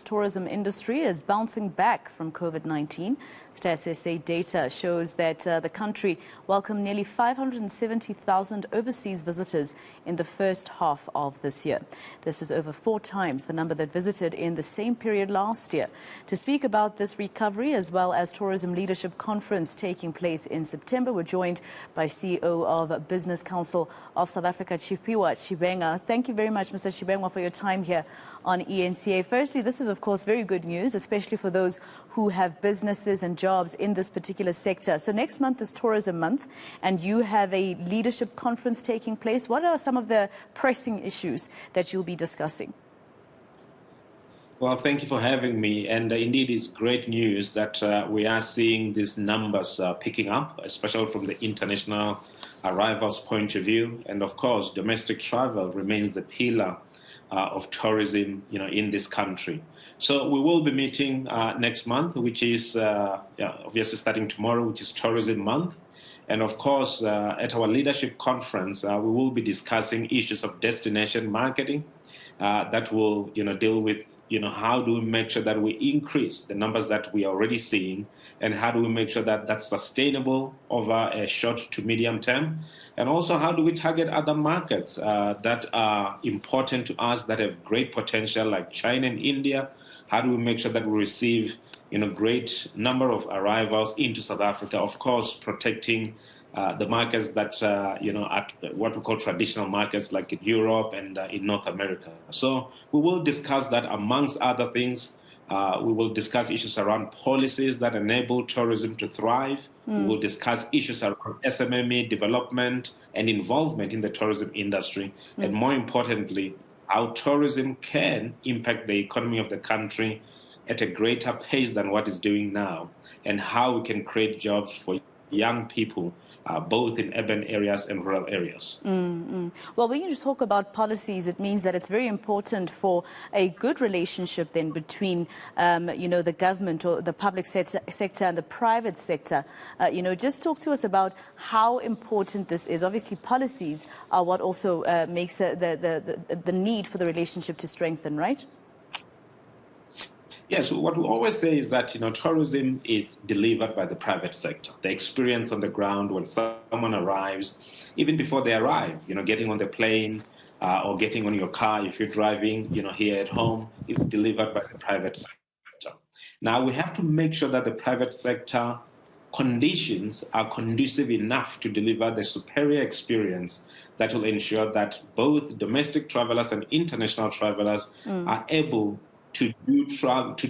tourism industry is bouncing back from COVID-19. Stats SA data shows that the country welcomed nearly 570,000 overseas visitors in the first half of this year. This is over 4 times the number that visited in the same period last year. To speak about this recovery as well as Tourism Leadership Conference taking place in September, we're joined by CEO of Business Council of South Africa, Tshifhiwa Tshivhengwa. Thank you very much, Mr. Tshivhengwa, for your time here on eNCA. Firstly, this is, of course, very good news, especially for those who have businesses and jobs in this particular sector. So next month is Tourism Month, and you have a leadership conference taking place. What are some of the pressing issues that you'll be discussing? Well, thank you for having me. And indeed, it's great news that we are seeing these numbers picking up, especially from the international arrivals point of view. And of course, domestic travel remains the pillar of tourism, in this country. So we will be meeting next month, which is obviously starting tomorrow, which is Tourism Month. And of course, at our leadership conference, we will be discussing issues of destination marketing that will, deal with, how do we make sure that we increase the numbers that we are already seeing, and how do we make sure that that's sustainable over a short to medium term? And also, how do we target other markets that are important to us, that have great potential, like China and India? How do we make sure that we receive, great number of arrivals into South Africa? Of course, protecting the markets that, at what we call traditional markets, like in Europe and in North America. So we will discuss that, amongst other things. We will discuss issues around policies that enable tourism to thrive. We will discuss issues around SMME development and involvement in the tourism industry. And more importantly, how tourism can impact the economy of the country at a greater pace than what it's doing now, and how we can create jobs for young people, both in urban areas and rural areas. Well, when you talk about policies, it means that it's very important for a good relationship then between, the government or the public sector and the private sector. Just talk to us about how important this is. Obviously, policies are what also makes the need for the relationship to strengthen, right? Yes, what we always say is that, tourism is delivered by the private sector. The experience on the ground when someone arrives, even before they arrive, getting on the plane or getting on your car, if you're driving, here at home, is delivered by the private sector. Now, we have to make sure that the private sector conditions are conducive enough to deliver the superior experience that will ensure that both domestic travelers and international travelers are able to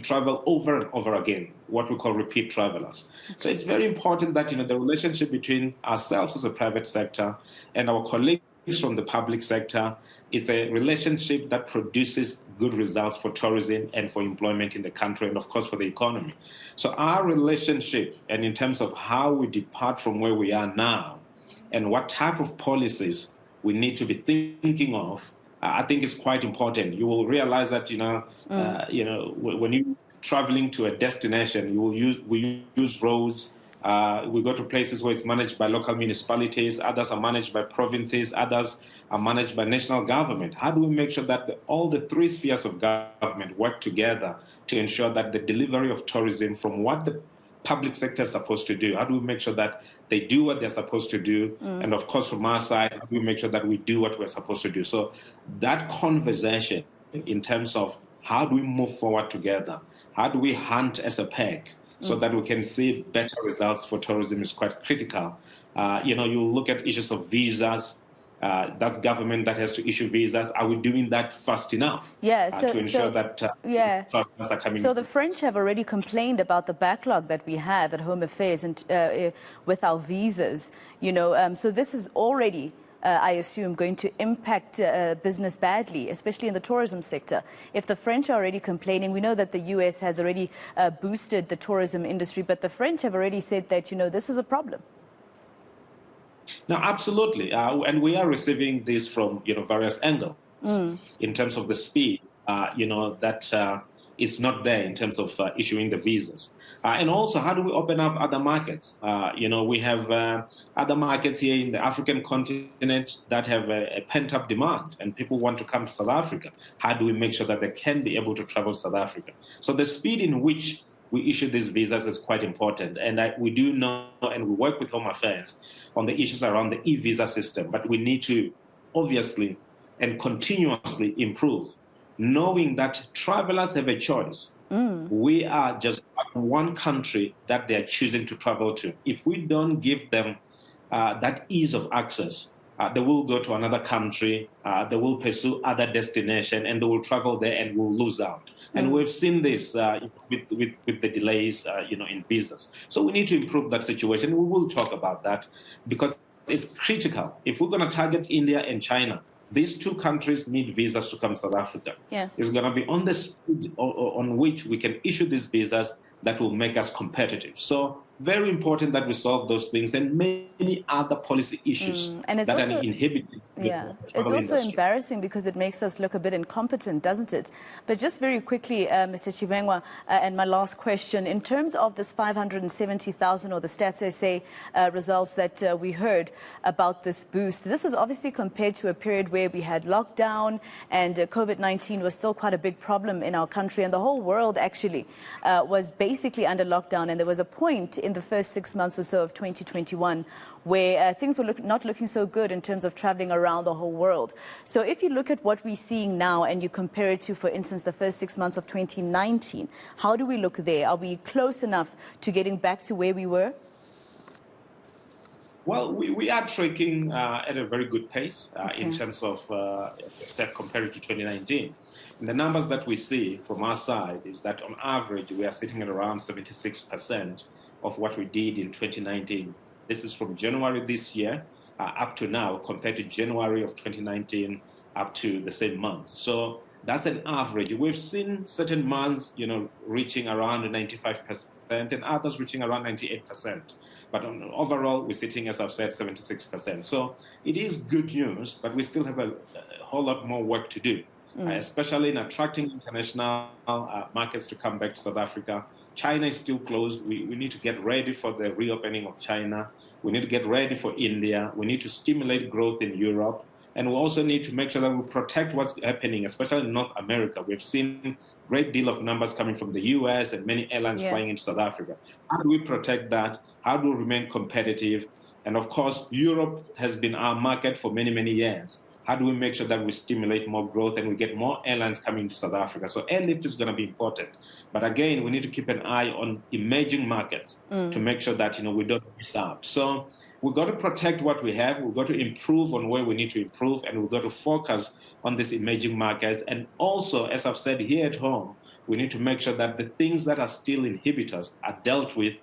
travel over and over again, what we call repeat travelers. So it's very important that, the relationship between ourselves as a private sector and our colleagues from the public sector is a relationship that produces good results for tourism and for employment in the country, and of course for the economy. So our relationship, and in terms of how we depart from where we are now and what type of policies we need to be thinking of, I think it's quite important. You will realize that, when you're traveling to a destination, we use roads. We go to places where it's managed by local municipalities. Others are managed by provinces. Others are managed by national government. How do we make sure that all the 3 spheres of government work together to ensure that the delivery of tourism from what the public sector is supposed to do? How do we make sure that they do what they're supposed to do? And of course, from our side, how do we make sure that we do what we're supposed to do? So that conversation in terms of how do we move forward together? How do we hunt as a pack so that we can see better results for tourism is quite critical. You look at issues of visas. That's government that has to issue visas. Are we doing that fast enough to ensure that travelers are coming? So the French have already complained about the backlog that we have at Home Affairs and with our visas. So this is already, I assume, going to impact business badly, especially in the tourism sector. If the French are already complaining, we know that the US has already boosted the tourism industry, but the French have already said that, this is a problem. No, absolutely. And we are receiving this from, various angles in terms of the speed, that it's not there in terms of issuing the visas. And also, how do we open up other markets? We have other markets here in the African continent that have a pent-up demand, and people want to come to South Africa. How do we make sure that they can be able to travel to South Africa? So the speed in which we issue these visas is quite important. And we do know, and we work with Home Affairs on the issues around the e-visa system, but we need to obviously and continuously improve, knowing that travelers have a choice. We are just one country that they are choosing to travel to. If we don't give them that ease of access, they will go to another country, they will pursue other destinations, and they will travel there and will lose out. And we've seen this with the delays, in visas. So we need to improve that situation. We will talk about that because it's critical. If we're going to target India and China, these two countries need visas to come to South Africa. Yeah. It's going to be on the speed on which we can issue these visas that will make us competitive. So very important that we solve those things and many other policy issues and it's that also, are inhibiting. Yeah, it's also embarrassing because it makes us look a bit incompetent, doesn't it? But just very quickly, Mr. Tshivhengwa, and my last question, in terms of this 570,000 or the Stats SA results that we heard about this boost, this is obviously compared to a period where we had lockdown and COVID-19 was still quite a big problem in our country, and the whole world actually was basically under lockdown, and there was a point in the first 6 months or so of 2021 where things were not looking so good in terms of traveling around the whole world. So if you look at what we're seeing now and you compare it to, for instance, the first 6 months of 2019, how do we look there? Are we close enough to getting back to where we were? Well, we are tracking at a very good pace in terms of, compared to 2019. And the numbers that we see from our side is that on average, we are sitting at around 76% of what we did in 2019. This is from January this year up to now, compared to January of 2019 up to the same month. So that's an average. We've seen certain months, reaching around 95% and others reaching around 98%. But overall, we're sitting, as I've said, 76%. So it is good news, but we still have a whole lot more work to do, especially in attracting international markets to come back to South Africa. China is still closed. We need to get ready for the reopening of China. We need to get ready for India. We need to stimulate growth in Europe. And we also need to make sure that we protect what's happening, especially in North America. We've seen a great deal of numbers coming from the US and many airlines flying into South Africa. How do we protect that? How do we remain competitive? And of course, Europe has been our market for many, many years. How do we make sure that we stimulate more growth and we get more airlines coming to South Africa? So airlift is going to be important. But again, we need to keep an eye on emerging markets to make sure that, we don't miss out. So we've got to protect what we have. We've got to improve on where we need to improve. And we've got to focus on these emerging markets. And also, as I've said here at home, we need to make sure that the things that are still inhibitors are dealt with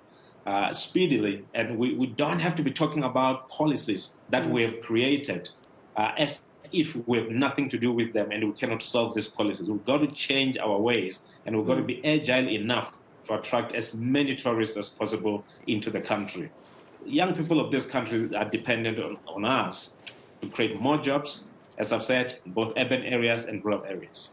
speedily. And we don't have to be talking about policies that we have created as if we have nothing to do with them and we cannot solve these policies. We've got to change our ways and we've got to be agile enough to attract as many tourists as possible into the country. Young people of this country are dependent on us to create more jobs, as I've said, in both urban areas and rural areas.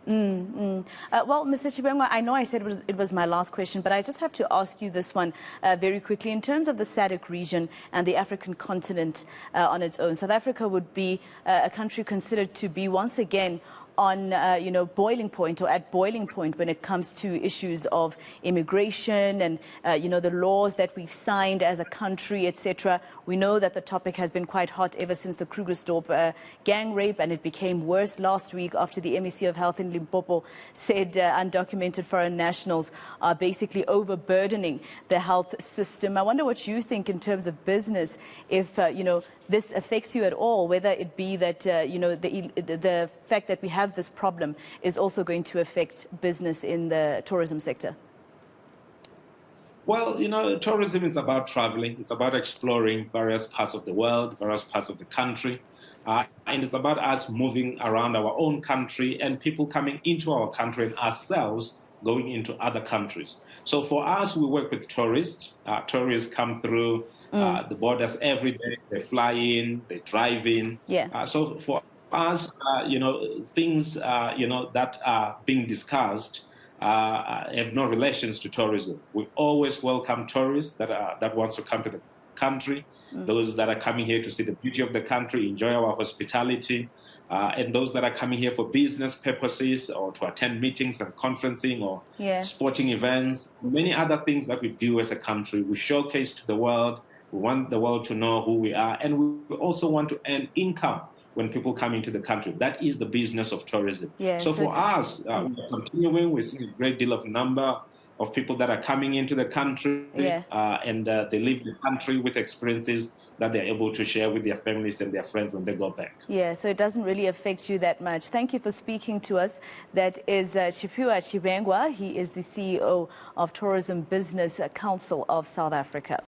Well, Mr. Tshivhengwa, I know I said it was my last question, but I just have to ask you this one very quickly. In terms of the SADC region and the African continent on its own, South Africa would be a country considered to be once again on, boiling point or at boiling point when it comes to issues of immigration and, the laws that we've signed as a country, etc. We know that the topic has been quite hot ever since the Krugersdorp gang rape, and it became worse last week after the MEC of Health in Limpopo said undocumented foreign nationals are basically overburdening the health system. I wonder what you think in terms of business, if, this affects you at all, whether it be that, the fact that we have this problem is also going to affect business in the tourism sector. Well, tourism is about traveling. It's about exploring various parts of the world, various parts of the country. And it's about us moving around our own country and people coming into our country and ourselves going into other countries. So for us, we work with tourists. Tourists come through the borders every day. They fly in, they drive in. Yeah. So for us, things, that are being discussed have no relations to tourism. We always welcome tourists that wants to come to the country, those that are coming here to see the beauty of the country, enjoy our hospitality, and those that are coming here for business purposes or to attend meetings and conferencing or sporting events, many other things that we do as a country. We showcase to the world. We want the world to know who we are, and we also want to earn income when people come into the country. That is the business of tourism. So for us, we're continuing. We're seeing a great deal of number of people that are coming into the country, and they leave the country with experiences that they're able to share with their families and their friends when they go back. Yeah, so it doesn't really affect you that much. Thank you for speaking to us. That is Tshifhiwa Tshivhengwa. He is the CEO of Tourism Business Council of South Africa.